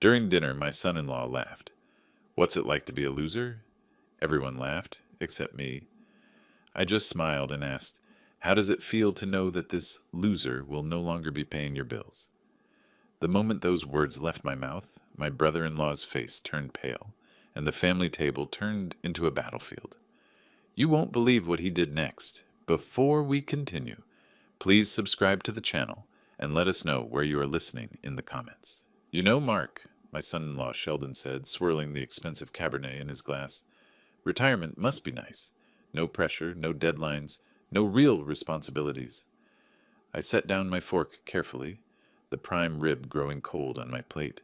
During dinner, my son-in-law laughed. "What's it like to be a loser?" Everyone laughed, except me. I just smiled and asked, "How does it feel to know that this loser will no longer be paying your bills?" The moment those words left my mouth, my brother-in-law's face turned pale, and the family table turned into a battlefield. You won't believe what he did next. Before we continue, please subscribe to the channel and let us know where you are listening in the comments. "You know, Mark," my son-in-law Sheldon said, swirling the expensive Cabernet in his glass, "retirement must be nice. No pressure, no deadlines, no real responsibilities." I set down my fork carefully, the prime rib growing cold on my plate.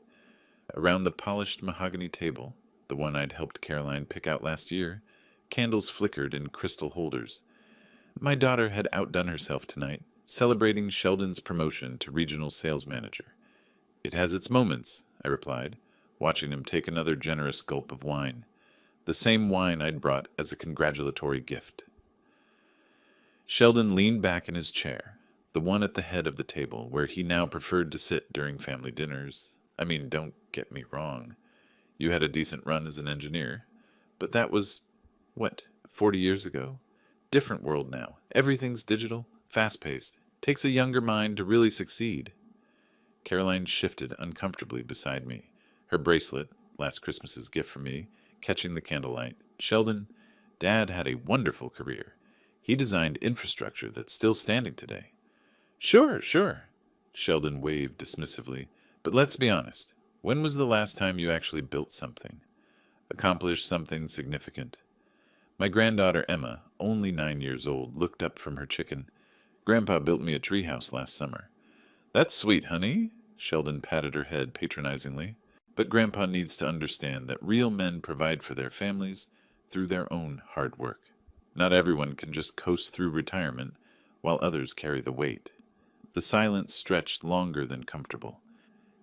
Around the polished mahogany table, the one I'd helped Caroline pick out last year, candles flickered in crystal holders. My daughter had outdone herself tonight, celebrating Sheldon's promotion to regional sales manager. "It has its moments," I replied, watching him take another generous gulp of wine, the same wine I'd brought as a congratulatory gift. Sheldon leaned back in his chair, the one at the head of the table where he now preferred to sit during family dinners. I mean, don't get me wrong. You had a decent run as an engineer, but that was, 40 years ago? Different world now. Everything's digital, fast-paced. Takes a younger mind to really succeed. Caroline shifted uncomfortably beside me, her bracelet, last Christmas's gift from me, catching the candlelight. "Sheldon, Dad had a wonderful career. He designed infrastructure that's still standing today." Sure. Sheldon waved dismissively. "But let's be honest. When was the last time you actually built something? Accomplished something significant?" My granddaughter Emma, only 9 years old, looked up from her chicken. "Grandpa built me a treehouse last summer." "That's sweet, honey." Sheldon patted her head patronizingly. "But Grandpa needs to understand that real men provide for their families through their own hard work. Not everyone can just coast through retirement while others carry the weight." The silence stretched longer than comfortable.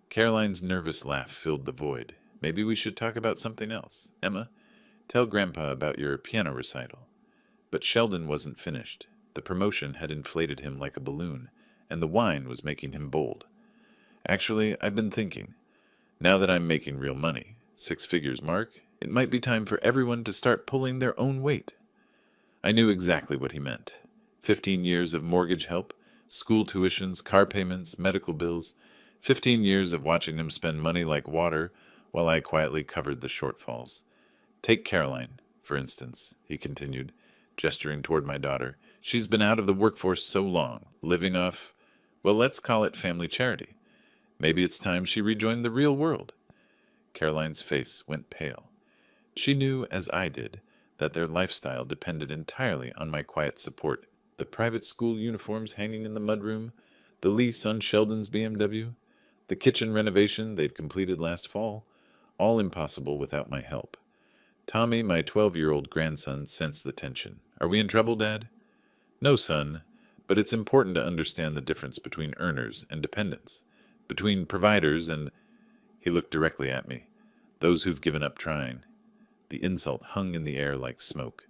Caroline's nervous laugh filled the void. "Maybe we should talk about something else. Emma, tell Grandpa about your piano recital." But Sheldon wasn't finished. The promotion had inflated him like a balloon, and the wine was making him bold. "Actually, I've been thinking. Now that I'm making real money, 6 figures mark, it might be time for everyone to start pulling their own weight." I knew exactly what he meant. 15 years of mortgage help, school tuitions, car payments, medical bills. 15 years of watching him spend money like water while I quietly covered the shortfalls. "Take Caroline, for instance," he continued, gesturing toward my daughter. "She's been out of the workforce so long, living off, well, let's call it family charity. Maybe it's time she rejoined the real world." Caroline's face went pale. She knew, as I did, that their lifestyle depended entirely on my quiet support. The private school uniforms hanging in the mudroom, the lease on Sheldon's BMW, the kitchen renovation they'd completed last fall, all impossible without my help. Tommy, my 12-year-old grandson, sensed the tension. "Are we in trouble, Dad?" "No, son, but it's important to understand the difference between earners and dependents, between providers and—" He looked directly at me. "Those who've given up trying." The insult hung in the air like smoke.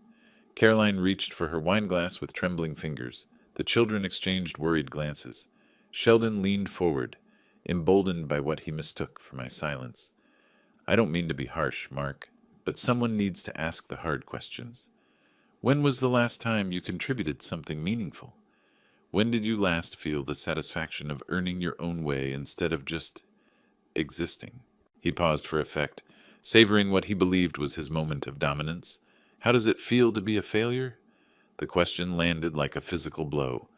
Caroline reached for her wineglass with trembling fingers. The children exchanged worried glances. Sheldon leaned forward, emboldened by what he mistook for my silence. "I don't mean to be harsh, Mark, but someone needs to ask the hard questions. When was the last time you contributed something meaningful? When did you last feel the satisfaction of earning your own way instead of just existing?" He paused for effect, savoring what he believed was his moment of dominance. "How does it feel to be a failure?" The question landed like a physical blow.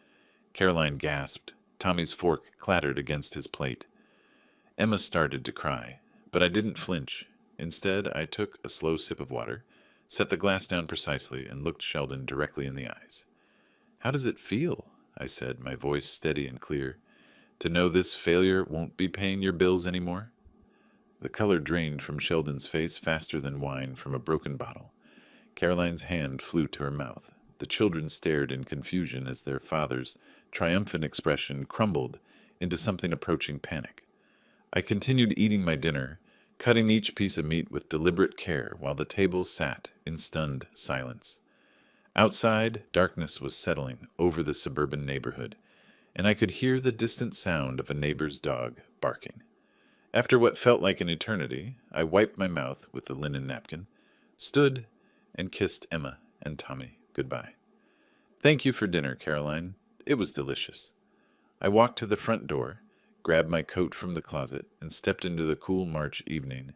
Caroline gasped. Tommy's fork clattered against his plate. Emma started to cry, but I didn't flinch. Instead, I took a slow sip of water, set the glass down precisely, and looked Sheldon directly in the eyes. "How does it feel?" I said, my voice steady and clear. "To know this failure won't be paying your bills anymore?" The color drained from Sheldon's face faster than wine from a broken bottle. Caroline's hand flew to her mouth. The children stared in confusion as their father's triumphant expression crumbled into something approaching panic. I continued eating my dinner, cutting each piece of meat with deliberate care while the table sat in stunned silence. Outside, darkness was settling over the suburban neighborhood, and I could hear the distant sound of a neighbor's dog barking. After what felt like an eternity, I wiped my mouth with the linen napkin, stood, and kissed Emma and Tommy goodbye. Thank you for dinner, Caroline. It was delicious. I walked to the front door, grabbed my coat from the closet, and stepped into the cool March evening,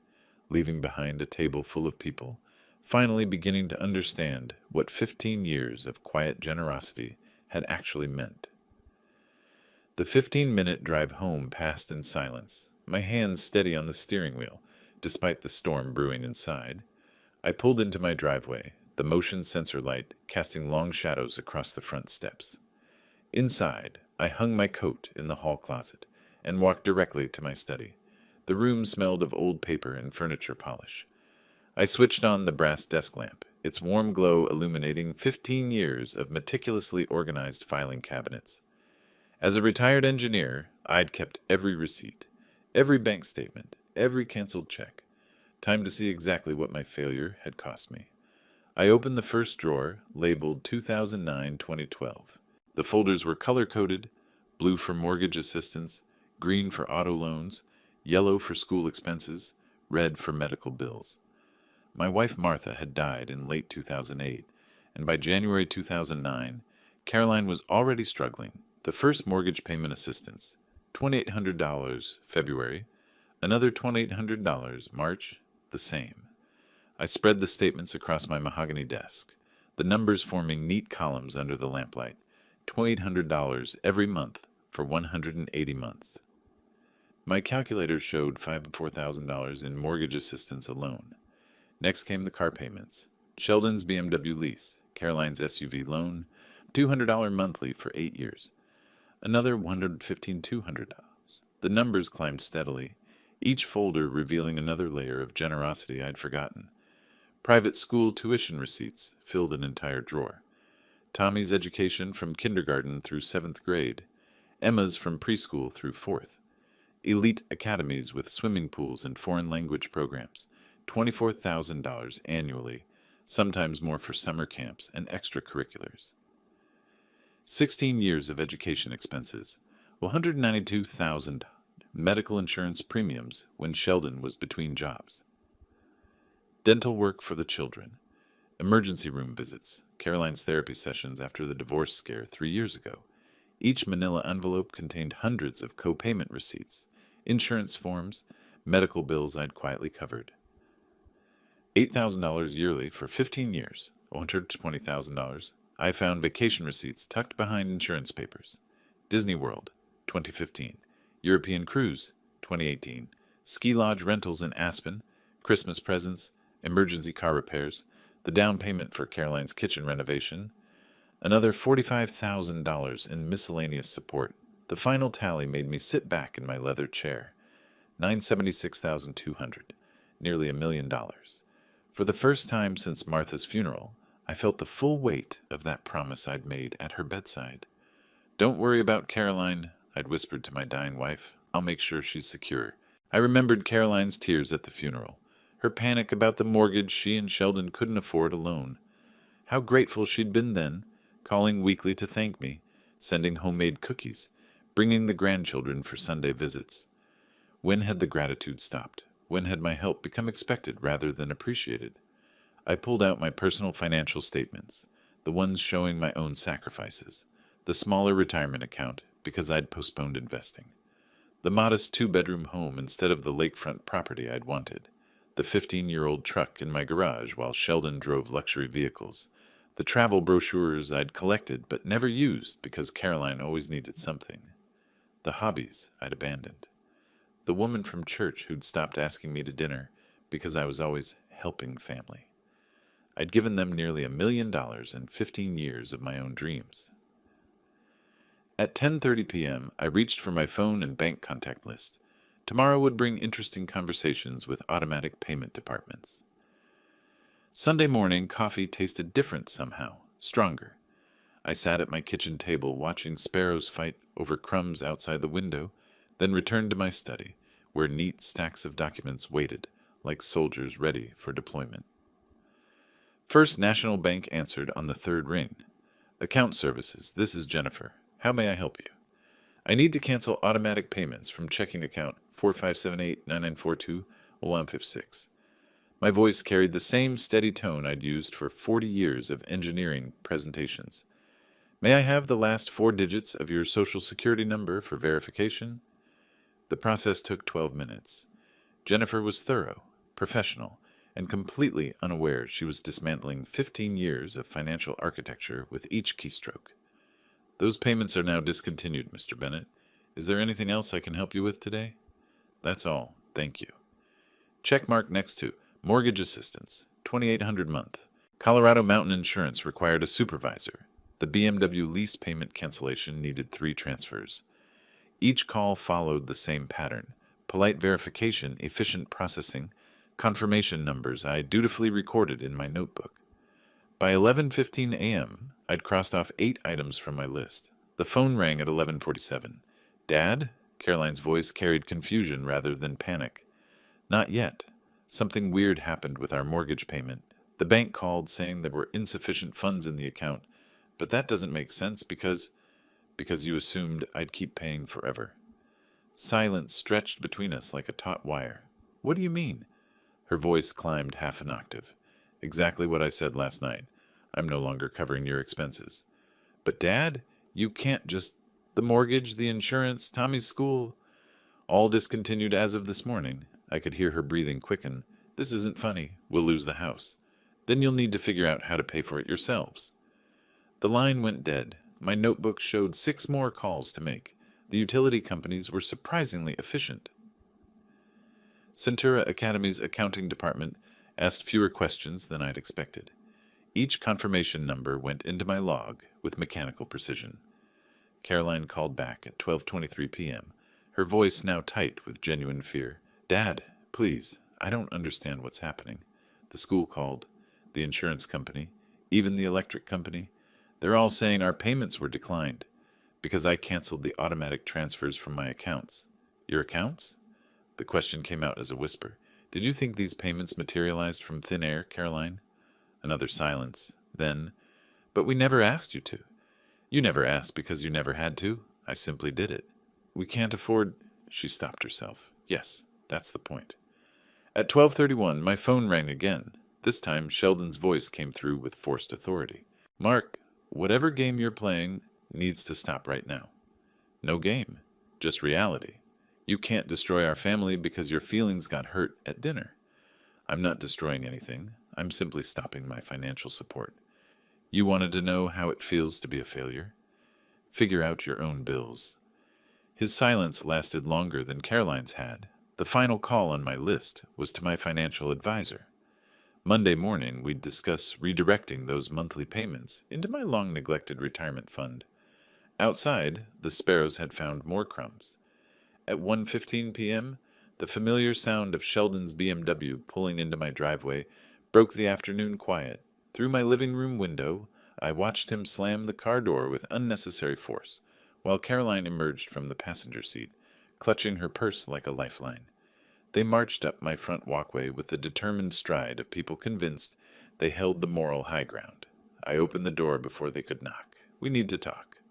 leaving behind a table full of people, finally beginning to understand what 15 years of quiet generosity had actually meant. The 15-minute drive home passed in silence, my hands steady on the steering wheel, despite the storm brewing inside. I pulled into my driveway, the motion sensor light casting long shadows across the front steps. Inside, I hung my coat in the hall closet and walked directly to my study. The room smelled of old paper and furniture polish. I switched on the brass desk lamp, its warm glow illuminating 15 years of meticulously organized filing cabinets. As a retired engineer, I'd kept every receipt, every bank statement, every canceled check. Time to see exactly what my failure had cost me. I opened the first drawer, labeled 2009-2012. The folders were color-coded, blue for mortgage assistance, green for auto loans, yellow for school expenses, red for medical bills. My wife Martha had died in late 2008, and by January 2009, Caroline was already struggling. The first mortgage payment assistance, $2,800 February, another $2,800 March, the same. I spread the statements across my mahogany desk, the numbers forming neat columns under the lamplight, $2,800 every month for 180 months. My calculator showed $4,000 in mortgage assistance alone. Next came the car payments, Sheldon's BMW lease, Caroline's SUV loan, $200 monthly for 8 years. Another $200. The numbers climbed steadily, each folder revealing another layer of generosity I'd forgotten. Private school tuition receipts filled an entire drawer. Tommy's education from kindergarten through 7th grade. Emma's from preschool through 4th. Elite academies with swimming pools and foreign language programs. $24,000 annually, sometimes more for summer camps and extracurriculars. 16 years of education expenses, $192,000 medical insurance premiums when Sheldon was between jobs. Dental work for the children, emergency room visits, Caroline's therapy sessions after the divorce scare 3 years ago. Each manila envelope contained hundreds of co-payment receipts, insurance forms, medical bills I'd quietly covered. $8,000 yearly for 15 years, $120,000. I found vacation receipts tucked behind insurance papers. Disney World, 2015. European Cruise, 2018. Ski lodge rentals in Aspen, Christmas presents, emergency car repairs, the down payment for Caroline's kitchen renovation, another $45,000 in miscellaneous support. The final tally made me sit back in my leather chair. $976,200, nearly $1 million. For the first time since Martha's funeral, I felt the full weight of that promise I'd made at her bedside. "Don't worry about Caroline," I'd whispered to my dying wife. "I'll make sure she's secure." I remembered Caroline's tears at the funeral, her panic about the mortgage she and Sheldon couldn't afford alone. How grateful she'd been then, calling weekly to thank me, sending homemade cookies, bringing the grandchildren for Sunday visits. When had the gratitude stopped? When had my help become expected rather than appreciated? I pulled out my personal financial statements, the ones showing my own sacrifices, the smaller retirement account because I'd postponed investing, the modest 2-bedroom home instead of the lakefront property I'd wanted, the 15-year-old truck in my garage while Sheldon drove luxury vehicles, the travel brochures I'd collected but never used because Caroline always needed something, the hobbies I'd abandoned, the woman from church who'd stopped asking me to dinner because I was always helping family. I'd given them nearly $1 million in 15 years of my own dreams. At 10:30 p.m., I reached for my phone and bank contact list. Tomorrow would bring interesting conversations with automatic payment departments. Sunday morning, coffee tasted different somehow, stronger. I sat at my kitchen table watching sparrows fight over crumbs outside the window, then returned to my study, where neat stacks of documents waited, like soldiers ready for deployment. First National Bank answered on the third ring. "Account services, this is Jennifer. How may I help you?" I need to cancel automatic payments from checking account 4578-9942-0156. My voice carried the same steady tone I'd used for 40 years of engineering presentations. May I have the last 4 digits of your social security number for verification? The process took 12 minutes. Jennifer was thorough, professional, and completely unaware she was dismantling 15 years of financial architecture with each keystroke. Those payments are now discontinued, Mr. Bennett. Is there anything else I can help you with today? That's all. Thank you. Check mark next to Mortgage Assistance, $2,800 month. Colorado Mountain Insurance required a supervisor. The BMW lease payment cancellation needed 3 transfers. Each call followed the same pattern: polite verification, efficient processing, confirmation numbers I dutifully recorded in my notebook. By 11:15 a.m., I'd crossed off 8 items from my list. The phone rang at 11:47. "Dad?" Caroline's voice carried confusion rather than panic. "Not yet. Something weird happened with our mortgage payment. The bank called saying there were insufficient funds in the account, but that doesn't make sense because you assumed I'd keep paying forever." Silence stretched between us like a taut wire. "What do you mean?" Her voice climbed half an octave. "Exactly what I said last night. I'm no longer covering your expenses." "But Dad, you can't just... The mortgage, the insurance, Tommy's school, all discontinued as of this morning." I could hear her breathing quicken. "This isn't funny. We'll lose the house. Then you'll need to figure out how to pay for it yourselves." The line went dead. My notebook showed 6 more calls to make. The utility companies were surprisingly efficient. Centura Academy's accounting department asked fewer questions than I'd expected. Each confirmation number went into my log with mechanical precision. Caroline called back at 12:23 p.m., her voice now tight with genuine fear. "Dad, please, I don't understand what's happening. The school called, the insurance company, even the electric company. They're all saying our payments were declined because I canceled the automatic transfers from my accounts." "Your accounts?" The question came out as a whisper. "Did you think these payments materialized from thin air, Caroline?" Another silence. Then, "But we never asked you to." "You never asked because you never had to. I simply did it. We can't afford..." She stopped herself. "Yes, that's the point." At 12:31, my phone rang again. This time, Sheldon's voice came through with forced authority. "Mark, whatever game you're playing needs to stop right now." "No game, just reality. You can't destroy our family because your feelings got hurt at dinner." "I'm not destroying anything. I'm simply stopping my financial support. You wanted to know how it feels to be a failure? Figure out your own bills." His silence lasted longer than Caroline's had. The final call on my list was to my financial advisor. Monday morning, we'd discuss redirecting those monthly payments into my long-neglected retirement fund. Outside, the sparrows had found more crumbs. At 1:15 p.m., the familiar sound of Sheldon's BMW pulling into my driveway broke the afternoon quiet. Through my living room window, I watched him slam the car door with unnecessary force, while Caroline emerged from the passenger seat, clutching her purse like a lifeline. They marched up my front walkway with the determined stride of people convinced they held the moral high ground. I opened the door before they could knock. "We need to talk."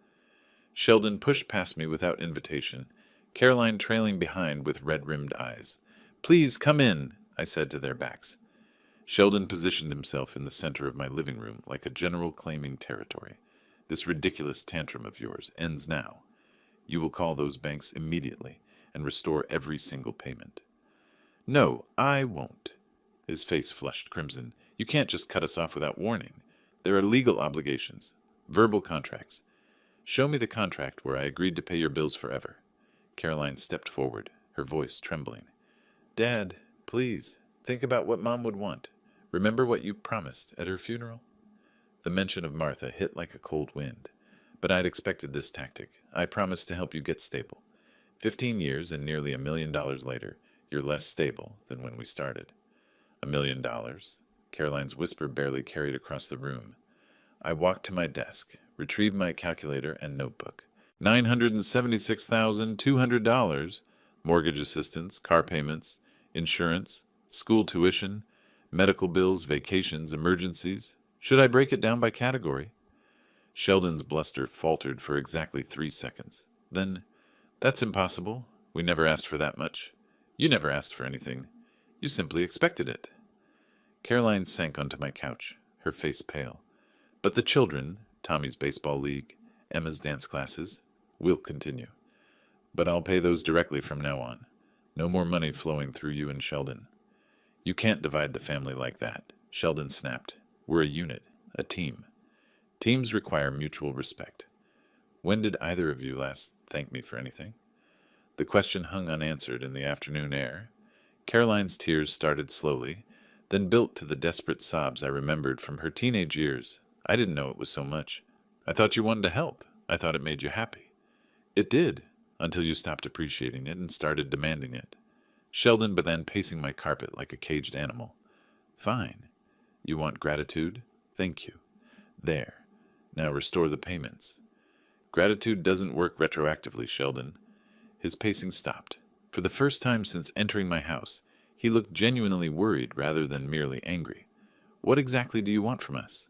Sheldon pushed past me without invitation, Caroline trailing behind with red-rimmed eyes. "Please come in," I said to their backs. Sheldon positioned himself in the center of my living room like a general claiming territory. "This ridiculous tantrum of yours ends now. You will call those banks immediately and restore every single payment." "No, I won't." His face flushed crimson. "You can't just cut us off without warning. There are legal obligations, verbal contracts. Show me the contract where I agreed to pay your bills forever." Caroline stepped forward, her voice trembling. "Dad, please, think about what Mom would want. Remember what you promised at her funeral?" The mention of Martha hit like a cold wind. But I'd expected this tactic. "I promised to help you get stable. 15 years and nearly $1 million later, you're less stable than when we started." $1 million? Caroline's whisper barely carried across the room. I walked to my desk, retrieved my calculator and notebook. $976,200, mortgage assistance, car payments, insurance, school tuition, medical bills, vacations, emergencies. Should I break it down by category? Sheldon's bluster faltered for exactly 3 seconds. Then, That's impossible. We never asked for that much. You never asked for anything. You simply expected it. Caroline sank onto my couch, her face pale. But the children, Tommy's baseball league, Emma's dance classes, will continue. But I'll pay those directly from now on. No more money flowing through you and Sheldon. You can't divide the family like that, Sheldon snapped. We're a unit, a team. Teams require mutual respect. When did either of you last thank me for anything? The question hung unanswered in the afternoon air. Caroline's tears started slowly, then built to the desperate sobs I remembered from her teenage years. I didn't know it was so much. I thought you wanted to help. I thought it made you happy. It did, until you stopped appreciating it and started demanding it. Sheldon began pacing my carpet like a caged animal. Fine. You want gratitude? Thank you. There. Now restore the payments. Gratitude doesn't work retroactively, Sheldon. His pacing stopped. For the first time since entering my house, he looked genuinely worried rather than merely angry. What exactly do you want from us?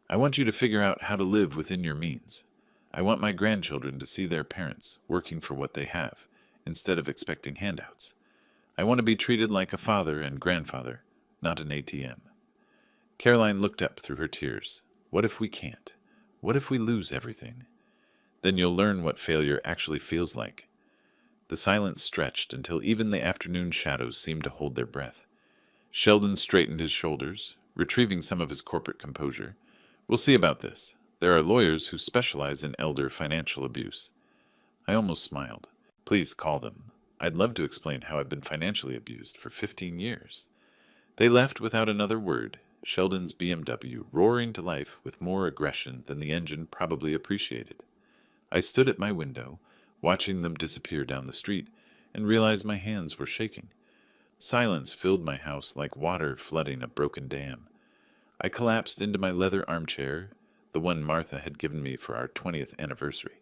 I want you to figure out how to live within your means. I want my grandchildren to see their parents working for what they have, instead of expecting handouts. I want to be treated like a father and grandfather, not an ATM. Caroline looked up through her tears. What if we can't? What if we lose everything? Then you'll learn what failure actually feels like. The silence stretched until even the afternoon shadows seemed to hold their breath. Sheldon straightened his shoulders, retrieving some of his corporate composure. We'll see about this. There are lawyers who specialize in elder financial abuse. I almost smiled. Please call them. I'd love to explain how I've been financially abused for 15 years. They left without another word, Sheldon's BMW roaring to life with more aggression than the engine probably appreciated. I stood at my window, watching them disappear down the street, and realized my hands were shaking. Silence filled my house like water flooding a broken dam. I collapsed into my leather armchair, the one Martha had given me for our 20th anniversary,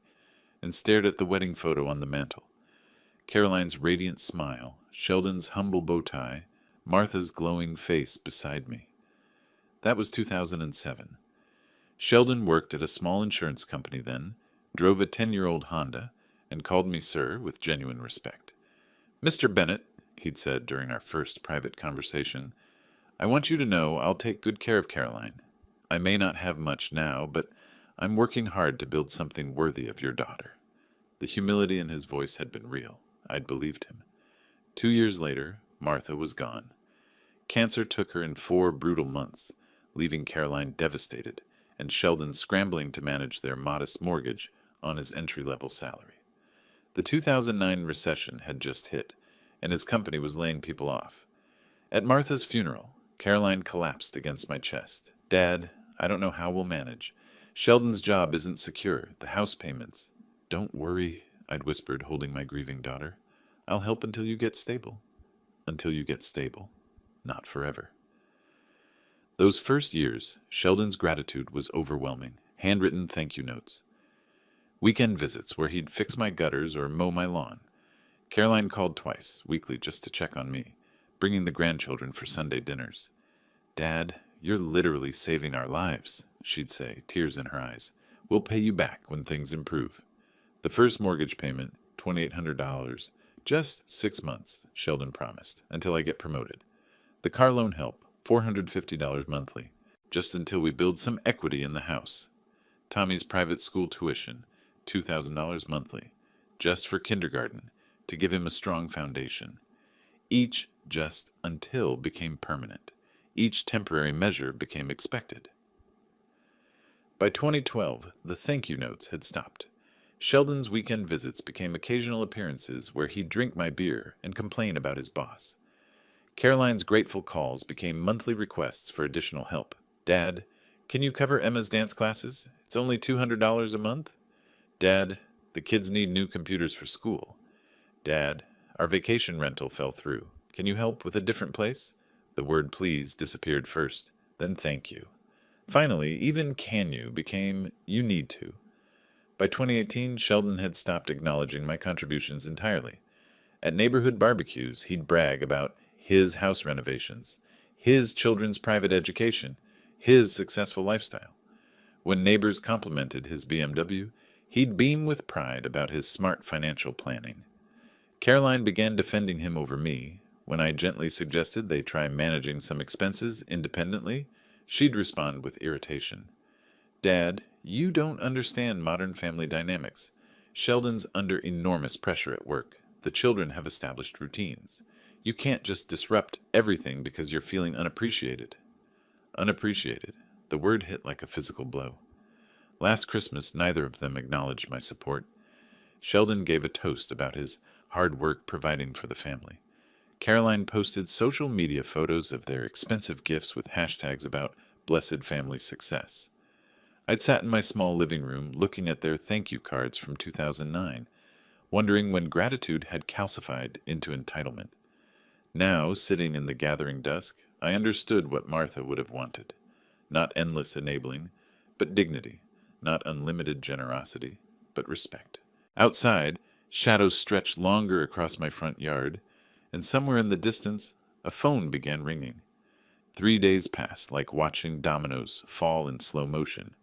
and stared at the wedding photo on the mantel. Caroline's radiant smile, Sheldon's humble bow tie, Martha's glowing face beside me. That was 2007. Sheldon worked at a small insurance company then, drove a 10-year-old Honda, and called me sir with genuine respect. Mr. Bennett, he'd said during our first private conversation, I want you to know I'll take good care of Caroline. I may not have much now, but I'm working hard to build something worthy of your daughter. The humility in his voice had been real. I'd believed him. 2 years later, Martha was gone. Cancer took her in 4 brutal months, leaving Caroline devastated, and Sheldon scrambling to manage their modest mortgage on his entry-level salary. The 2009 recession had just hit, and his company was laying people off. At Martha's funeral, Caroline collapsed against my chest. Dad, I don't know how we'll manage. Sheldon's job isn't secure, the house payments. Don't worry, I'd whispered, holding my grieving daughter. I'll help until you get stable. Until you get stable. Not forever. Those first years, Sheldon's gratitude was overwhelming. Handwritten thank you notes. Weekend visits where he'd fix my gutters or mow my lawn. Caroline called twice, weekly, just to check on me, bringing the grandchildren for Sunday dinners. Dad, you're literally saving our lives, she'd say, tears in her eyes. We'll pay you back when things improve. The first mortgage payment, $2,800, just 6 months, Sheldon promised, until I get promoted. The car loan help, $450 monthly, just until we build some equity in the house. Tommy's private school tuition, $2,000 monthly, just for kindergarten, to give him a strong foundation. Each just until became permanent. Each temporary measure became expected. By 2012, the thank you notes had stopped. Sheldon's weekend visits became occasional appearances where he'd drink my beer and complain about his boss. Caroline's grateful calls became monthly requests for additional help. Dad, can you cover Emma's dance classes? It's only $200 a month. Dad, the kids need new computers for school. Dad, our vacation rental fell through. Can you help with a different place? The word please disappeared first, then thank you. Finally, even can you became you need to. By 2018, Sheldon had stopped acknowledging my contributions entirely. At neighborhood barbecues, he'd brag about his house renovations, his children's private education, his successful lifestyle. When neighbors complimented his BMW, He'd beam with pride about his smart financial planning. Caroline began defending him over me. When I gently suggested they try managing some expenses independently, she'd respond with irritation. Dad, you don't understand modern family dynamics. Sheldon's under enormous pressure at work. The children have established routines. You can't just disrupt everything because you're feeling unappreciated. Unappreciated. The word hit like a physical blow. Last Christmas, neither of them acknowledged my support. Sheldon gave a toast about his hard work providing for the family. Caroline posted social media photos of their expensive gifts with hashtags about blessed family success. I'd sat in my small living room looking at their thank you cards from 2009, wondering when gratitude had calcified into entitlement. Now, sitting in the gathering dusk, I understood what Martha would have wanted. Not endless enabling, but dignity. Not unlimited generosity, but respect. Outside, shadows stretched longer across my front yard, and somewhere in the distance, a phone began ringing. 3 days passed like watching dominoes fall in slow motion.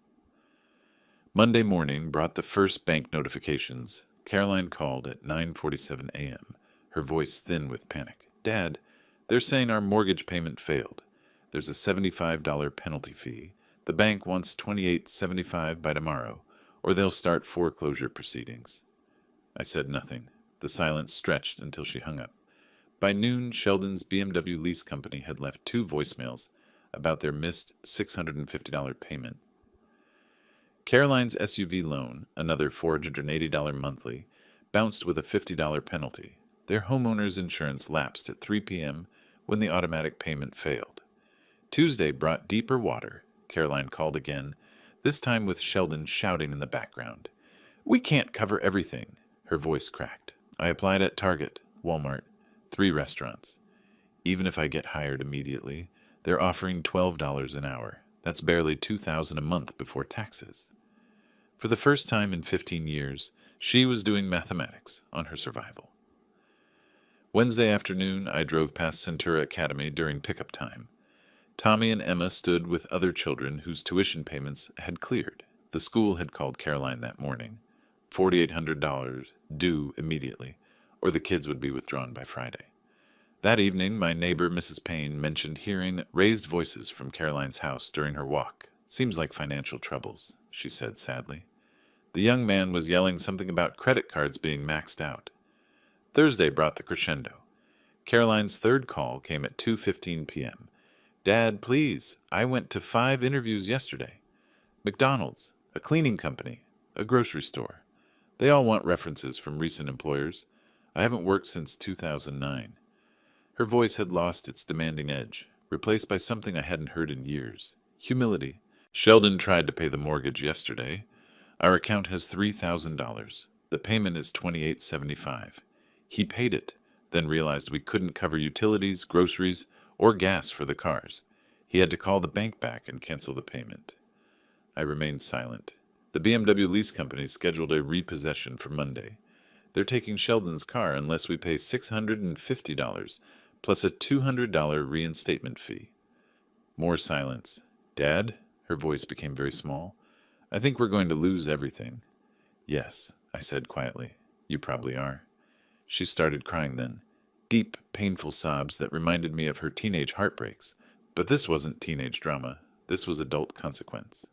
Monday morning brought the first bank notifications. Caroline called at 9:47 a.m., her voice thin with panic. Dad, they're saying our mortgage payment failed. There's a $75 penalty fee. The bank wants $28.75 by tomorrow, or they'll start foreclosure proceedings. I said nothing. The silence stretched until she hung up. By noon, Sheldon's BMW lease company had left 2 voicemails about their missed $650 payment. Caroline's SUV loan, another $480 monthly, bounced with a $50 penalty. Their homeowner's insurance lapsed at 3 p.m. when the automatic payment failed. Tuesday brought deeper water. Caroline called again, this time with Sheldon shouting in the background. We can't cover everything. Her voice cracked. I applied at Target, Walmart, 3 restaurants. Even if I get hired immediately, they're offering $12 an hour. That's barely $2,000 a month before taxes. For the first time in 15 years, she was doing mathematics on her survival. Wednesday afternoon, I drove past Centura Academy during pickup time. Tommy and Emma stood with other children whose tuition payments had cleared. The school had called Caroline that morning. $4,800 due immediately, or the kids would be withdrawn by Friday. That evening, my neighbor, Mrs. Payne, mentioned hearing raised voices from Caroline's house during her walk. Seems like financial troubles, she said sadly. The young man was yelling something about credit cards being maxed out. Thursday brought the crescendo. Caroline's third call came at 2:15 p.m. Dad, please, I went to 5 interviews yesterday. McDonald's, a cleaning company, a grocery store. They all want references from recent employers. I haven't worked since 2009. Her voice had lost its demanding edge, replaced by something I hadn't heard in years. Humility. Sheldon tried to pay the mortgage yesterday. Our account has $3,000. The payment is $28.75. He paid it, then realized we couldn't cover utilities, groceries, or gas for the cars. He had to call the bank back and cancel the payment. I remained silent. The BMW lease company scheduled a repossession for Monday. They're taking Sheldon's car unless we pay $650 plus a $200 reinstatement fee. More silence. Dad? Her voice became very small. I think we're going to lose everything. Yes, I said quietly. You probably are. She started crying then. Deep, painful sobs that reminded me of her teenage heartbreaks. But this wasn't teenage drama. This was adult consequence.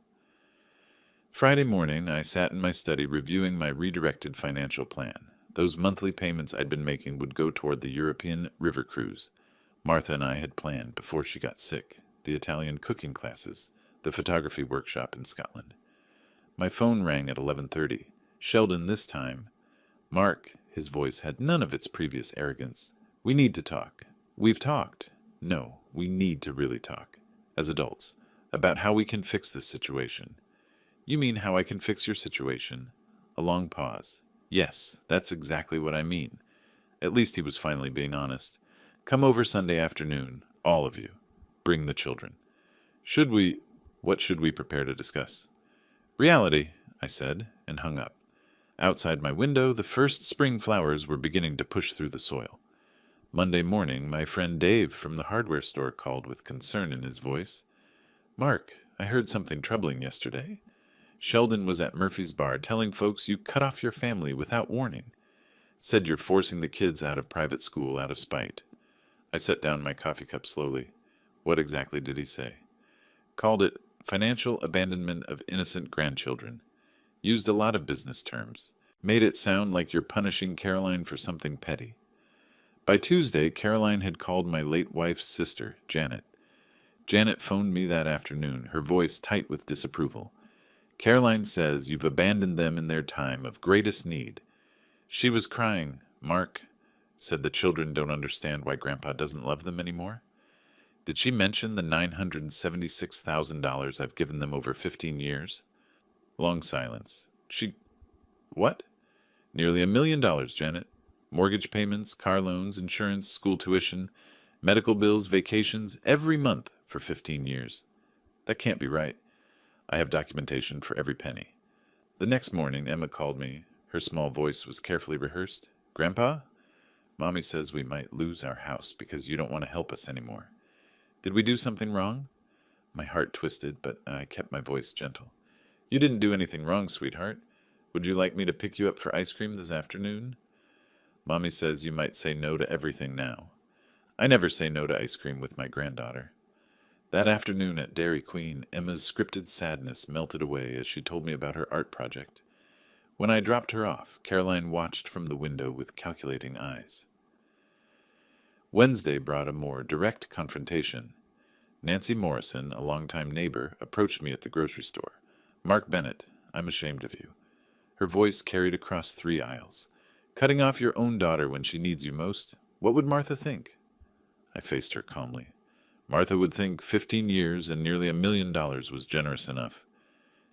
Friday morning, I sat in my study reviewing my redirected financial plan. Those monthly payments I'd been making would go toward the European river cruise. Martha and I had planned before she got sick, the Italian cooking classes, the photography workshop in Scotland. My phone rang at 11:30. Sheldon this time. Mark, his voice had none of its previous arrogance. We need to talk. We've talked. No, we need to really talk, as adults, about how we can fix this situation. You mean how I can fix your situation? A long pause. Yes, that's exactly what I mean. At least he was finally being honest. Come over Sunday afternoon, all of you. Bring the children. What should we prepare to discuss? Reality, I said, and hung up. Outside my window, the first spring flowers were beginning to push through the soil. Monday morning, my friend Dave from the hardware store called with concern in his voice. Mark, I heard something troubling yesterday. Sheldon was at Murphy's bar telling folks you cut off your family without warning. Said you're forcing the kids out of private school out of spite. I set down my coffee cup slowly. What exactly did he say? Called it financial abandonment of innocent grandchildren. Used a lot of business terms. Made it sound like you're punishing Caroline for something petty. By Tuesday, Caroline had called my late wife's sister, Janet. Janet phoned me that afternoon, her voice tight with disapproval. Caroline says you've abandoned them in their time of greatest need. She was crying. Mark said the children don't understand why Grandpa doesn't love them anymore. Did she mention the $976,000 I've given them over 15 years? Long silence. What? Nearly $1 million, Janet. Mortgage payments, car loans, insurance, school tuition, medical bills, vacations, every month for 15 years. That can't be right. I have documentation for every penny. The next morning, Emma called me. Her small voice was carefully rehearsed. Grandpa? Mommy says we might lose our house because you don't want to help us anymore. Did we do something wrong? My heart twisted, but I kept my voice gentle. You didn't do anything wrong, sweetheart. Would you like me to pick you up for ice cream this afternoon? Mommy says you might say no to everything now. I never say no to ice cream with my granddaughter. That afternoon at Dairy Queen, Emma's scripted sadness melted away as she told me about her art project. When I dropped her off, Caroline watched from the window with calculating eyes. Wednesday brought a more direct confrontation. Nancy Morrison, a longtime neighbor, approached me at the grocery store. Mark Bennett, I'm ashamed of you. Her voice carried across 3 aisles. Cutting off your own daughter when she needs you most? What would Martha think? I faced her calmly. Martha would think 15 years and nearly $1 million was generous enough.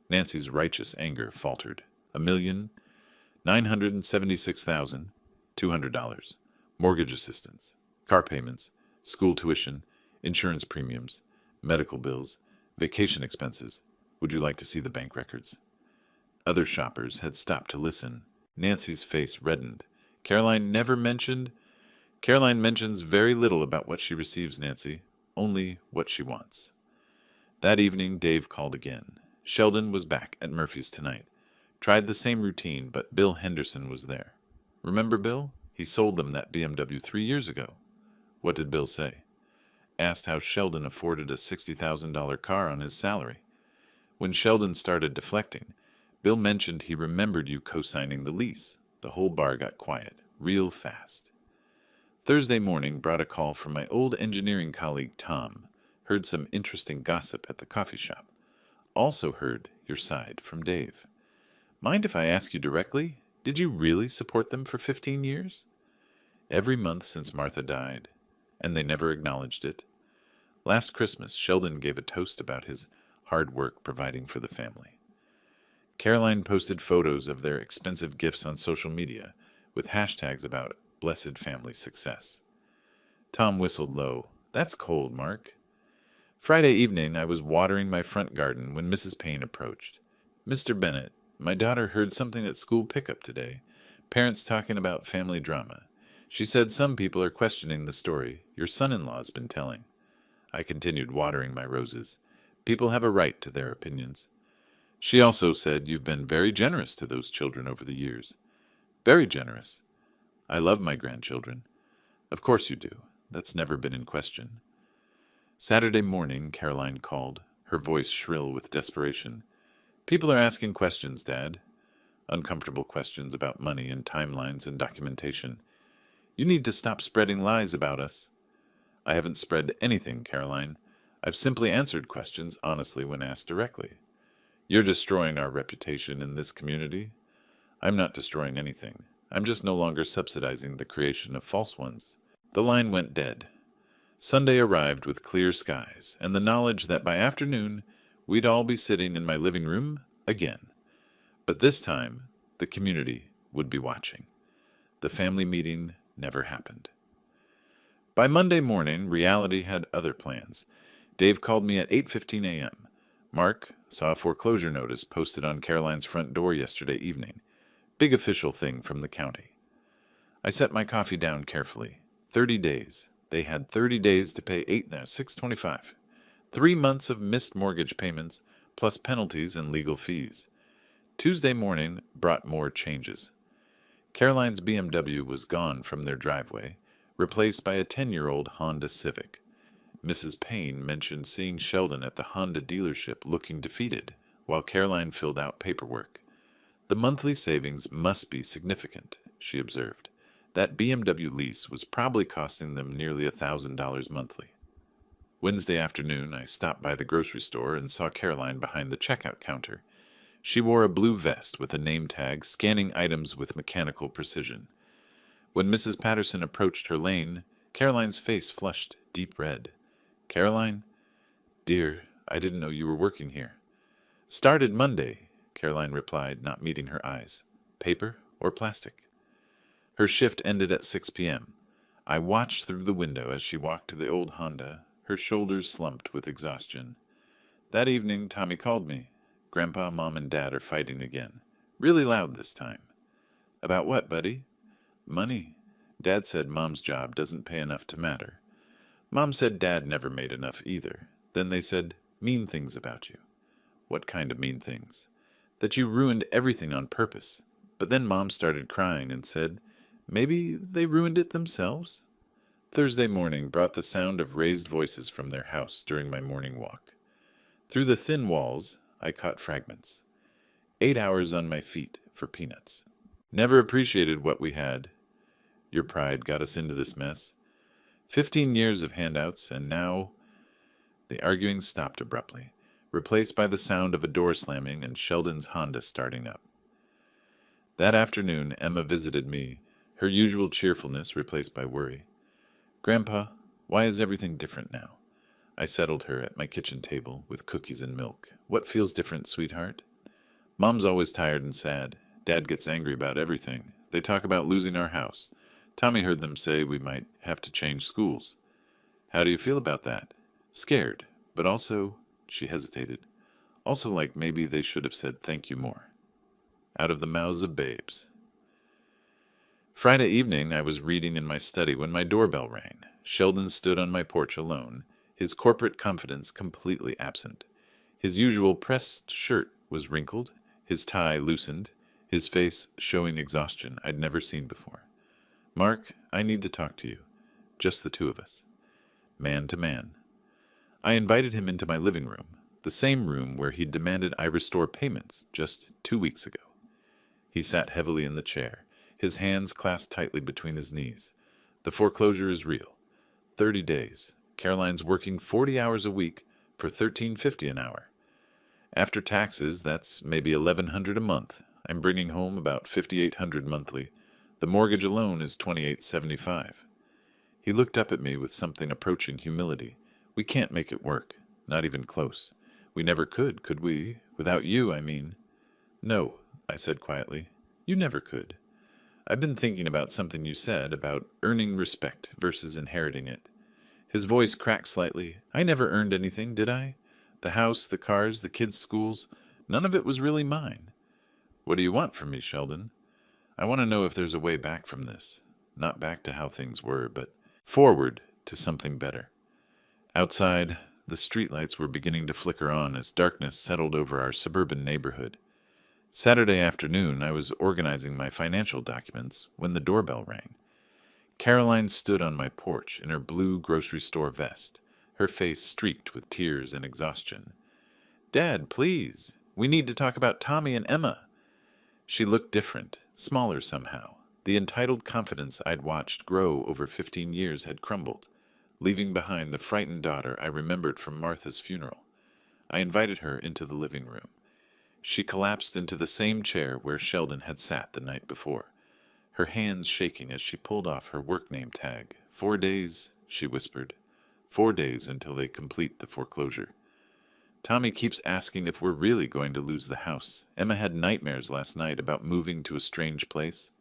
Nancy's righteous anger faltered. $1,976,200. Mortgage assistance, car payments, school tuition, insurance premiums, medical bills, vacation expenses. Would you like to see the bank records? Other shoppers had stopped to listen. Nancy's face reddened. Caroline mentions very little about what she receives, Nancy. Only what she wants. That evening, Dave called again. Sheldon was back at Murphy's tonight. Tried the same routine, but Bill Henderson was there. Remember Bill? He sold them that BMW 3 years ago. What did Bill say? Asked how Sheldon afforded a $60,000 car on his salary. When Sheldon started deflecting, Bill mentioned he remembered you co-signing the lease. The whole bar got quiet, real fast. Thursday morning brought a call from my old engineering colleague Tom. Heard some interesting gossip at the coffee shop. Also heard your side from Dave. Mind if I ask you directly, did you really support them for 15 years? Every month since Martha died, and they never acknowledged it. Last Christmas, Sheldon gave a toast about his hard work providing for the family. Caroline posted photos of their expensive gifts on social media with hashtags about blessed family success. Tom whistled low. That's cold, Mark. Friday evening, I was watering my front garden when Mrs. Payne approached. Mr. Bennett, my daughter heard something at school pickup today. Parents talking about family drama. She said some people are questioning the story your son-in-law's been telling. I continued watering my roses. People have a right to their opinions. She also said you've been very generous to those children over the years. Very generous. I love my grandchildren. Of course you do. That's never been in question. Saturday morning, Caroline called, her voice shrill with desperation. People are asking questions, Dad. Uncomfortable questions about money and timelines and documentation. You need to stop spreading lies about us. I haven't spread anything, Caroline. I've simply answered questions honestly when asked directly. You're destroying our reputation in this community. I'm not destroying anything. I'm just no longer subsidizing the creation of false ones. The line went dead. Sunday arrived with clear skies, and the knowledge that by afternoon we'd all be sitting in my living room again. But this time, the community would be watching. The family meeting never happened. By Monday morning, reality had other plans. Dave called me at 8:15 a.m. Mark saw a foreclosure notice posted on Caroline's front door yesterday evening. Big official thing from the county. I set my coffee down carefully. 30 days. They had 30 days to pay $625. 3 months of missed mortgage payments, plus penalties and legal fees. Tuesday morning brought more changes. Caroline's BMW was gone from their driveway, replaced by a 10-year-old Honda Civic. Mrs. Payne mentioned seeing Sheldon at the Honda dealership looking defeated, while Caroline filled out paperwork. The monthly savings must be significant, she observed. That BMW lease was probably costing them nearly $1,000 monthly. Wednesday afternoon, I stopped by the grocery store and saw Caroline behind the checkout counter. She wore a blue vest with a name tag, scanning items with mechanical precision. When Mrs. Patterson approached her lane, Caroline's face flushed deep red. "Caroline?" "Dear, I didn't know you were working here." "Started Monday," Caroline replied, not meeting her eyes. "Paper or plastic?" Her shift ended at 6 p.m. I watched through the window as she walked to the old Honda, her shoulders slumped with exhaustion. That evening, Tommy called me. "Grandpa, Mom, and Dad are fighting again. Really loud this time." "About what, buddy?" "Money. Dad said Mom's job doesn't pay enough to matter. Mom said Dad never made enough either. Then they said mean things about you." "What kind of mean things?" "That you ruined everything on purpose. But then Mom started crying and said, maybe they ruined it themselves." Thursday morning brought the sound of raised voices from their house during my morning walk. Through the thin walls, I caught fragments. 8 hours on my feet for peanuts. Never appreciated what we had. Your pride got us into this mess. 15 years of handouts, and now... The arguing stopped abruptly, replaced by the sound of a door slamming and Sheldon's Honda starting up. That afternoon, Emma visited me, her usual cheerfulness replaced by worry. "Grandpa, why is everything different now?" I settled her at my kitchen table with cookies and milk. "What feels different, sweetheart?" "Mom's always tired and sad. Dad gets angry about everything. They talk about losing our house. Tommy heard them say we might have to change schools." "How do you feel about that?" "Scared, but also," she hesitated, "also like maybe they should have said thank you more." Out of the mouths of babes. Friday evening, I was reading in my study when my doorbell rang. Sheldon stood on my porch alone, his corporate confidence completely absent. His usual pressed shirt was wrinkled, his tie loosened, his face showing exhaustion I'd never seen before. "Mark, I need to talk to you. Just the two of us." Man to man. I invited him into my living room, the same room where he'd demanded I restore payments just 2 weeks ago. He sat heavily in the chair, his hands clasped tightly between his knees. "The foreclosure is real. 30 days. Caroline's working 40 hours a week for $13.50 an hour. After taxes, that's maybe $1,100 a month. I'm bringing home about $5,800 monthly. The mortgage alone is $2,875. He looked up at me with something approaching humility. "We can't make it work. Not even close. We never could we? Without you, I mean." "No," I said quietly. "You never could. I've been thinking about something you said about earning respect versus inheriting it." His voice cracked slightly. "I never earned anything, did I? The house, the cars, the kids' schools, none of it was really mine." "What do you want from me, Sheldon?" "I want to know if there's a way back from this. Not back to how things were, but forward to something better." Outside, the streetlights were beginning to flicker on as darkness settled over our suburban neighborhood. Saturday afternoon, I was organizing my financial documents when the doorbell rang. Caroline stood on my porch in her blue grocery store vest, her face streaked with tears and exhaustion. "Dad, please. We need to talk about Tommy and Emma." She looked different, smaller somehow. The entitled confidence I'd watched grow over 15 years had crumbled, leaving behind the frightened daughter I remembered from Martha's funeral. I invited her into the living room. She collapsed into the same chair where Sheldon had sat the night before, her hands shaking as she pulled off her work name tag. 4 days, she whispered. 4 days until they complete the foreclosure. Tommy keeps asking if we're really going to lose the house. Emma had nightmares last night about moving to a strange place.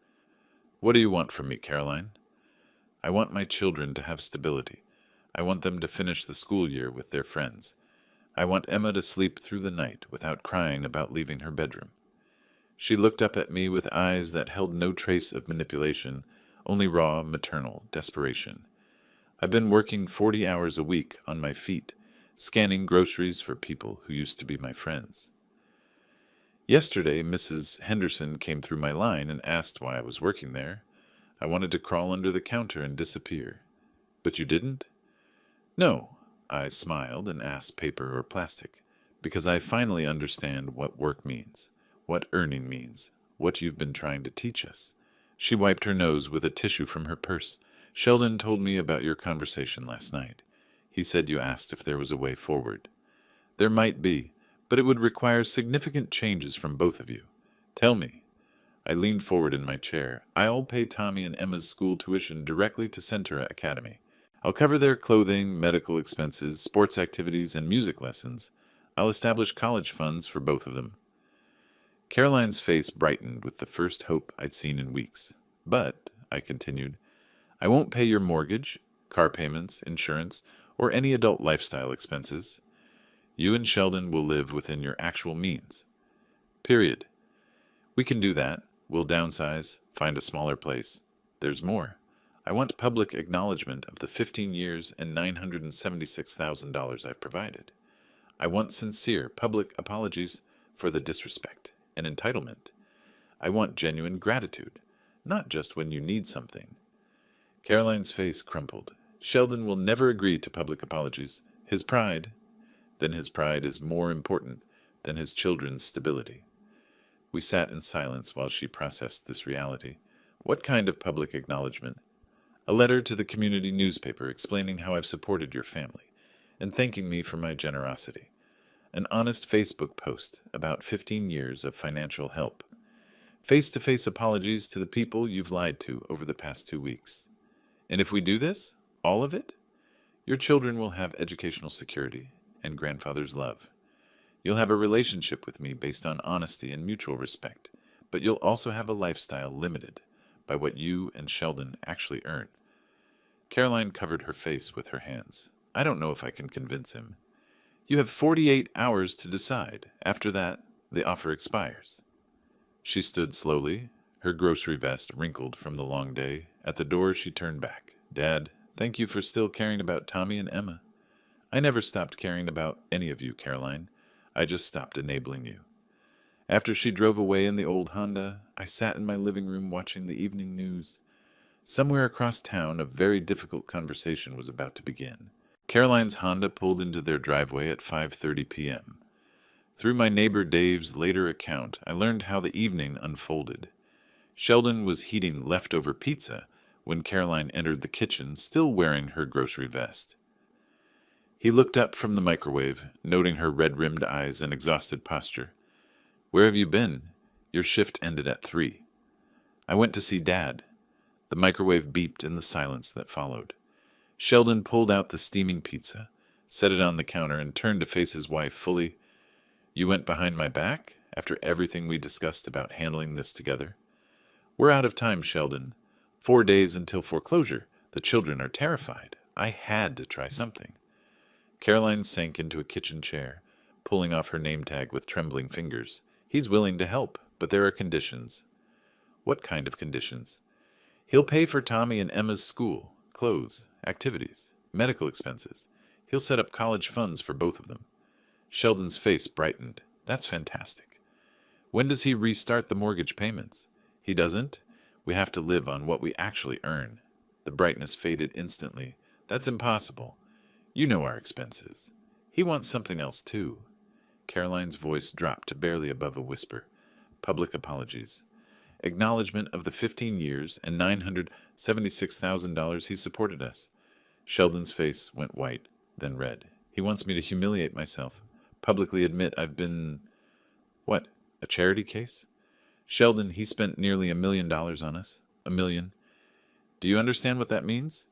What do you want from me, Caroline? I want my children to have stability. I want them to finish the school year with their friends. I want Emma to sleep through the night without crying about leaving her bedroom. She looked up at me with eyes that held no trace of manipulation, only raw, maternal desperation. I've been working 40 hours a week on my feet, scanning groceries for people who used to be my friends. Yesterday, Mrs. Henderson came through my line and asked why I was working there. I wanted to crawl under the counter and disappear. But you didn't? No. I smiled and asked paper or plastic, because I finally understand what work means, what earning means, what you've been trying to teach us. She wiped her nose with a tissue from her purse. Sheldon told me about your conversation last night. He said you asked if there was a way forward. There might be, but it would require significant changes from both of you. Tell me. I leaned forward in my chair. I'll pay Tommy and Emma's school tuition directly to Centura Academy. I'll cover their clothing, medical expenses, sports activities, and music lessons. I'll establish college funds for both of them. Caroline's face brightened with the first hope I'd seen in weeks. But, I continued, I won't pay your mortgage, car payments, insurance, or any adult lifestyle expenses. You and Sheldon will live within your actual means. Period. We can do that. We'll downsize, find a smaller place. There's more. I want public acknowledgement of the 15 years and $976,000 I've provided. I want sincere public apologies for the disrespect and entitlement. I want genuine gratitude, not just when you need something. Caroline's face crumpled. Sheldon will never agree to public apologies. His pride, then his pride is more important than his children's stability. We sat in silence while she processed this reality. What kind of public acknowledgement? A letter to the community newspaper explaining how I've supported your family and thanking me for my generosity. An honest Facebook post about 15 years of financial help. Face-to-face apologies to the people you've lied to over the past 2 weeks. And if we do this, all of it, your children will have educational security and grandfather's love. You'll have a relationship with me based on honesty and mutual respect, but you'll also have a lifestyle limited by what you and Sheldon actually earn. Caroline covered her face with her hands. I don't know if I can convince him. You have 48 hours to decide. After that, the offer expires. She stood slowly, her grocery vest wrinkled from the long day. At the door, she turned back. Dad, thank you for still caring about Tommy and Emma. I never stopped caring about any of you, Caroline. I just stopped enabling you. After she drove away in the old Honda, I sat in my living room watching the evening news. Somewhere across town, a very difficult conversation was about to begin. Caroline's Honda pulled into their driveway at 5:30 p.m. Through my neighbor Dave's later account, I learned how the evening unfolded. Sheldon was heating leftover pizza when Caroline entered the kitchen, still wearing her grocery vest. He looked up from the microwave, noting her red-rimmed eyes and exhausted posture. Where have you been? Your shift ended at 3. I went to see Dad. The microwave beeped in the silence that followed. Sheldon pulled out the steaming pizza, set it on the counter, and turned to face his wife fully. You went behind my back after everything we discussed about handling this together? We're out of time, Sheldon. 4 days until foreclosure. The children are terrified. I had to try something. Caroline sank into a kitchen chair, pulling off her name tag with trembling fingers. He's willing to help, but there are conditions. What kind of conditions? He'll pay for Tommy and Emma's school, clothes, activities, medical expenses. He'll set up college funds for both of them. Sheldon's face brightened. That's fantastic. When does he restart the mortgage payments? He doesn't. We have to live on what we actually earn. The brightness faded instantly. That's impossible. You know our expenses. He wants something else, too. Caroline's voice dropped to barely above a whisper. Public apologies. Acknowledgement of the 15 years and $976,000 he supported us. Sheldon's face went white, then red. He wants me to humiliate myself, publicly admit I've been... What, a charity case? Sheldon, he spent nearly $1 million on us. $1 million. Do you understand what that means?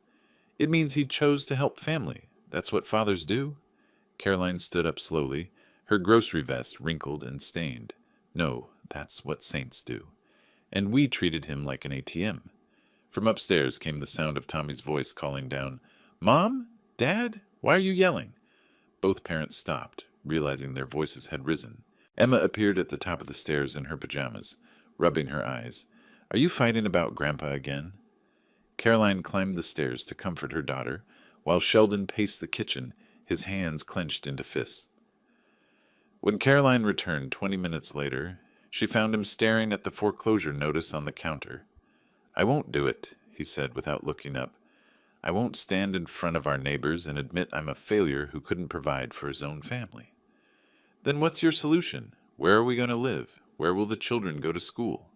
It means he chose to help family. That's what fathers do. Caroline stood up slowly, her grocery vest wrinkled and stained. No, that's what saints do. And we treated him like an ATM. From upstairs came the sound of Tommy's voice calling down, Mom? Dad? Why are you yelling? Both parents stopped, realizing their voices had risen. Emma appeared at the top of the stairs in her pajamas, rubbing her eyes. Are you fighting about Grandpa again? Caroline climbed the stairs to comfort her daughter, while Sheldon paced the kitchen, his hands clenched into fists. When Caroline returned 20 minutes later, she found him staring at the foreclosure notice on the counter. "I won't do it," he said without looking up. "I won't stand in front of our neighbors and admit I'm a failure who couldn't provide for his own family." "Then what's your solution? Where are we going to live? Where will the children go to school?"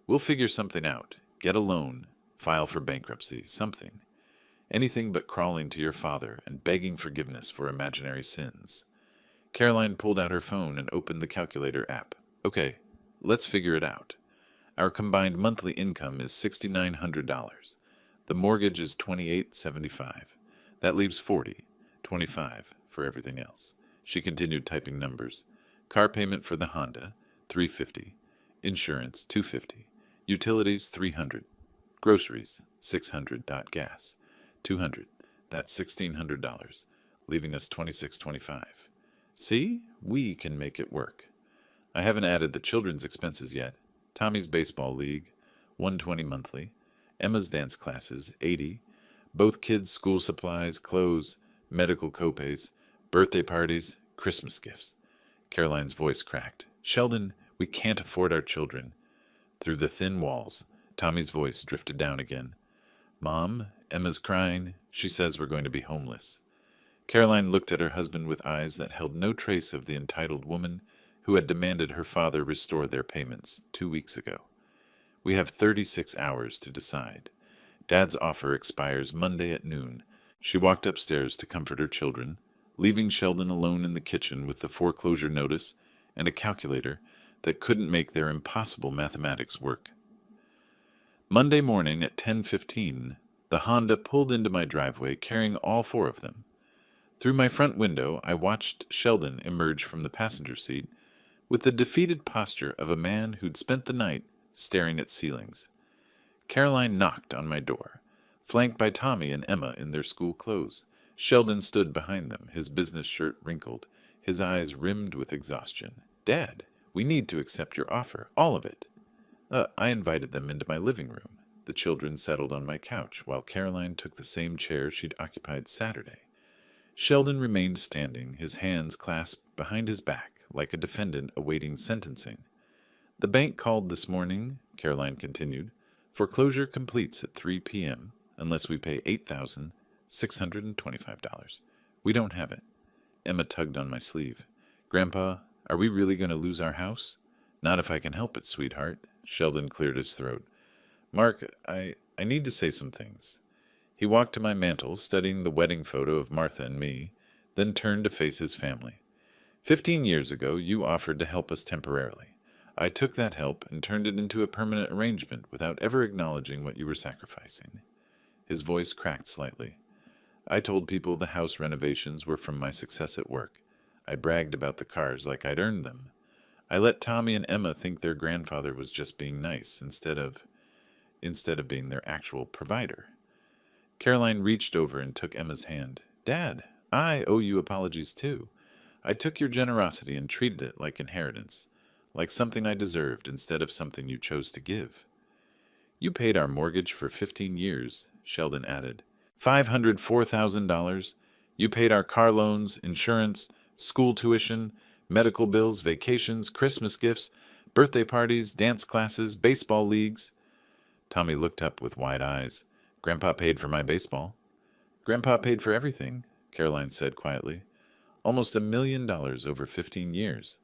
"We'll figure something out. Get a loan. File for bankruptcy. Something. Anything but crawling to your father and begging forgiveness for imaginary sins." Caroline pulled out her phone and opened the calculator app. "Okay, let's figure it out. Our combined monthly income is $6,900. The mortgage is $2,875. That leaves $40, $25 for everything else." She continued typing numbers. "Car payment for the Honda, $350. Insurance, $250. Utilities, $300. Groceries, $600. Gas, $200. That's $1,600, leaving us $2,625. See? We can make it work. I haven't added the children's expenses yet. Tommy's baseball league, $120 monthly. Emma's dance classes, $80. Both kids' school supplies, clothes, medical copays, birthday parties, Christmas gifts." Caroline's voice cracked. "Sheldon, we can't afford our children." Through the thin walls, Tommy's voice drifted down again. "Mom, Emma's crying. She says we're going to be homeless." Caroline looked at her husband with eyes that held no trace of the entitled woman who had demanded her father restore their payments 2 weeks ago. "We have 36 hours to decide. Dad's offer expires Monday at noon." She walked upstairs to comfort her children, leaving Sheldon alone in the kitchen with the foreclosure notice and a calculator that couldn't make their impossible mathematics work. Monday morning at 10:15, the Honda pulled into my driveway carrying all 4 of them. Through my front window, I watched Sheldon emerge from the passenger seat with the defeated posture of a man who'd spent the night staring at ceilings. Caroline knocked on my door, flanked by Tommy and Emma in their school clothes. Sheldon stood behind them, his business shirt wrinkled, his eyes rimmed with exhaustion. "Dad, we need to accept your offer, all of it." I invited them into my living room. The children settled on my couch, while Caroline took the same chair she'd occupied Saturday. Sheldon remained standing, his hands clasped behind his back, like a defendant awaiting sentencing. "The bank called this morning," Caroline continued. "Foreclosure completes at 3 p.m. unless we pay $8,625. We don't have it." Emma tugged on my sleeve. "Grandpa, are we really going to lose our house?" "Not if I can help it, sweetheart." Sheldon cleared his throat. "Mark, I need to say some things." He walked to my mantel, studying the wedding photo of Martha and me, then turned to face his family. 15 years ago, you offered to help us temporarily. I took that help and turned it into a permanent arrangement without ever acknowledging what you were sacrificing." His voice cracked slightly. "I told people the house renovations were from my success at work. I bragged about the cars like I'd earned them. I let Tommy and Emma think their grandfather was just being nice instead of being their actual provider." Caroline reached over and took Emma's hand. "Dad, I owe you apologies too. I took your generosity and treated it like inheritance, like something I deserved instead of something you chose to give." "You paid our mortgage for 15 years, Sheldon added. $504,000. You paid our car loans, insurance, school tuition, medical bills, vacations, Christmas gifts, birthday parties, dance classes, baseball leagues." Tommy looked up with wide eyes. "Grandpa paid for my baseball." "Grandpa paid for everything," Caroline said quietly. "Almost $1 million over 15 years.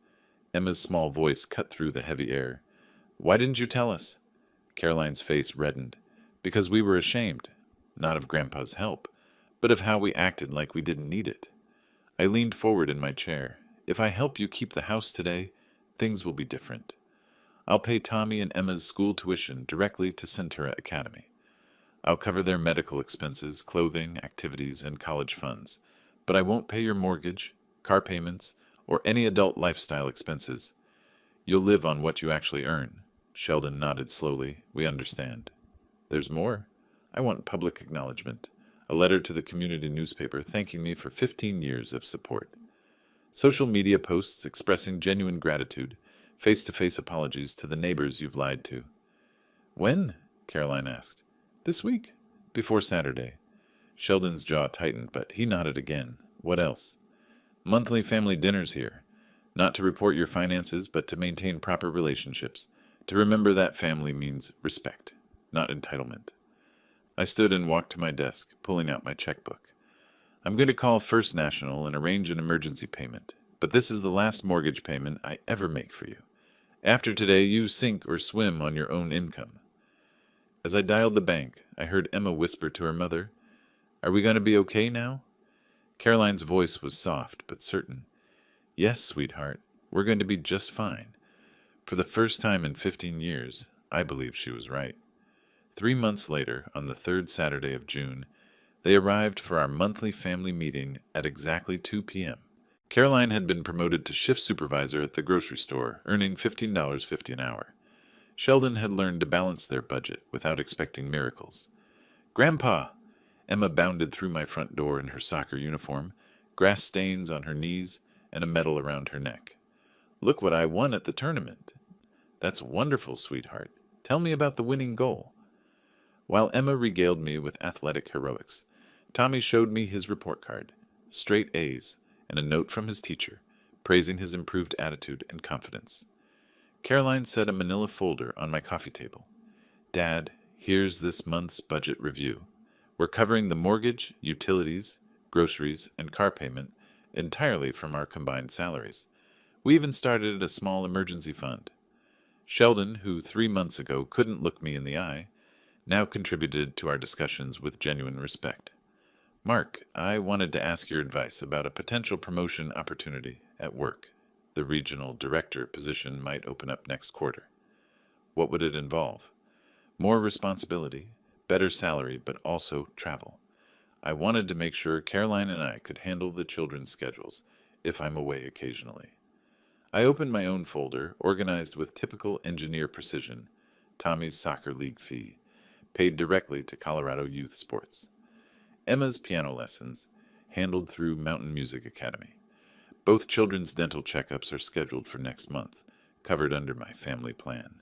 Emma's small voice cut through the heavy air. "Why didn't you tell us?" Caroline's face reddened. "Because we were ashamed. Not of Grandpa's help, but of how we acted like we didn't need it." I leaned forward in my chair. "If I help you keep the house today, things will be different. I'll pay Tommy and Emma's school tuition directly to Centura Academy. I'll cover their medical expenses, clothing, activities, and college funds, but I won't pay your mortgage, car payments, or any adult lifestyle expenses. You'll live on what you actually earn." Sheldon nodded slowly. "We understand." "There's more. I want public acknowledgement. A letter to the community newspaper thanking me for 15 years of support. Social media posts expressing genuine gratitude. Face-to-face apologies to the neighbors you've lied to." "When?" Caroline asked. "This week. Before Saturday." Sheldon's jaw tightened, but he nodded again. "What else?" "Monthly family dinners here. Not to report your finances, but to maintain proper relationships. To remember that family means respect, not entitlement. I stood and walked to my desk, pulling out my checkbook. I'm going to call First National and arrange an emergency payment, but this is the last mortgage payment I ever make for you. After today, you sink or swim on your own income. As I dialed the bank, I heard Emma whisper to her mother, "Are we going to be okay now?" Caroline's voice was soft but certain. "Yes, sweetheart, we're going to be just fine." For the first time in 15 years, I believe she was right. 3 months later, on the third Saturday of June, they arrived for our monthly family meeting at exactly 2 p.m. Caroline had been promoted to shift supervisor at the grocery store, earning $15.50 an hour. Sheldon had learned to balance their budget without expecting miracles. "Grandpa!" Emma bounded through my front door in her soccer uniform, grass stains on her knees and a medal around her neck. "Look what I won at the tournament." "That's wonderful, sweetheart. Tell me about the winning goal." While Emma regaled me with athletic heroics, Tommy showed me his report card, straight A's, and a note from his teacher, praising his improved attitude and confidence. Caroline set a manila folder on my coffee table. "Dad, here's this month's budget review. We're covering the mortgage, utilities, groceries, and car payment entirely from our combined salaries. We even started a small emergency fund." Sheldon, who 3 months ago couldn't look me in the eye, now contributed to our discussions with genuine respect. "Mark, I wanted to ask your advice about a potential promotion opportunity at work. The regional director position might open up next quarter. What would it involve?" "More responsibility, better salary, but also travel. I wanted to make sure Caroline and I could handle the children's schedules if I'm away occasionally." I opened my own folder, organized with typical engineer precision, Tommy's soccer league fee, paid directly to Colorado Youth Sports. Emma's piano lessons, handled through Mountain Music Academy. Both children's dental checkups are scheduled for next month, covered under my family plan.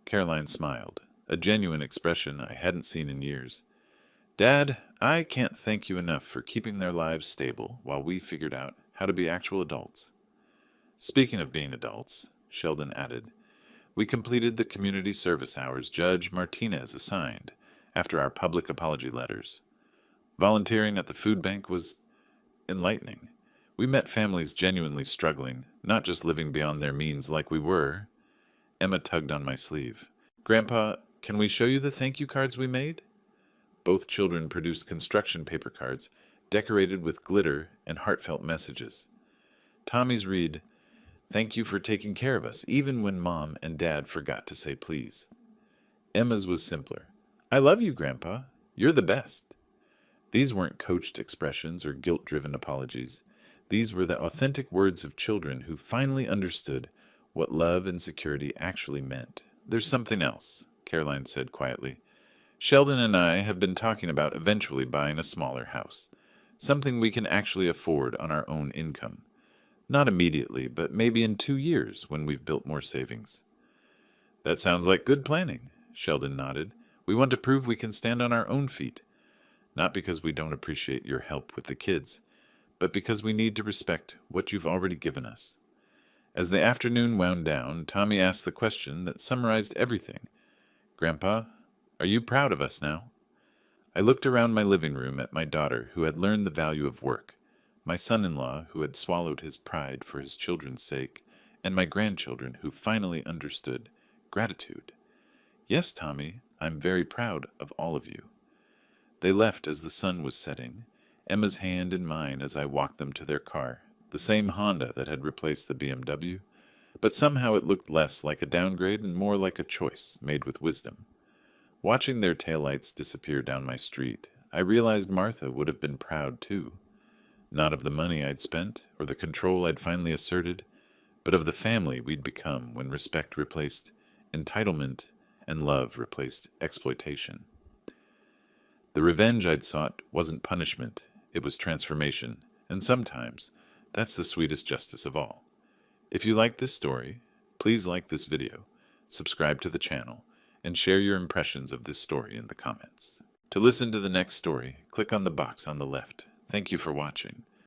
Caroline smiled, a genuine expression I hadn't seen in years. "Dad, I can't thank you enough for keeping their lives stable while we figured out how to be actual adults." "Speaking of being adults," Sheldon added, "we completed the community service hours Judge Martinez assigned after our public apology letters. Volunteering at the food bank was enlightening. We met families genuinely struggling, not just living beyond their means like we were." Emma tugged on my sleeve. "Grandpa, can we show you the thank you cards we made?" Both children produced construction paper cards, decorated with glitter and heartfelt messages. Tommy's read, "Thank you for taking care of us, even when Mom and Dad forgot to say please." Emma's was simpler. "I love you, Grandpa. You're the best." These weren't coached expressions or guilt-driven apologies. These were the authentic words of children who finally understood what love and security actually meant. "There's something else," Caroline said quietly. "Sheldon and I have been talking about eventually buying a smaller house, something we can actually afford on our own income. Not immediately, but maybe in 2 years when we've built more savings." "That sounds like good planning," Sheldon nodded. "We want to prove we can stand on our own feet. Not because we don't appreciate your help with the kids, but because we need to respect what you've already given us." As the afternoon wound down, Tommy asked the question that summarized everything. "Grandpa, are you proud of us now?" I looked around my living room at my daughter, who had learned the value of work, my son-in-law, who had swallowed his pride for his children's sake, and my grandchildren, who finally understood gratitude. "Yes, Tommy, I'm very proud of all of you." They left as the sun was setting, Emma's hand in mine as I walked them to their car, the same Honda that had replaced the BMW, but somehow it looked less like a downgrade and more like a choice made with wisdom. Watching their taillights disappear down my street, I realized Martha would have been proud too. Not of the money I'd spent or the control I'd finally asserted, but of the family we'd become when respect replaced entitlement and love replaced exploitation. The revenge I'd sought wasn't punishment, it was transformation, and sometimes that's the sweetest justice of all. If you like this story, please like this video, subscribe to the channel, and share your impressions of this story in the comments. To listen to the next story, click on the box on the left. Thank you for watching.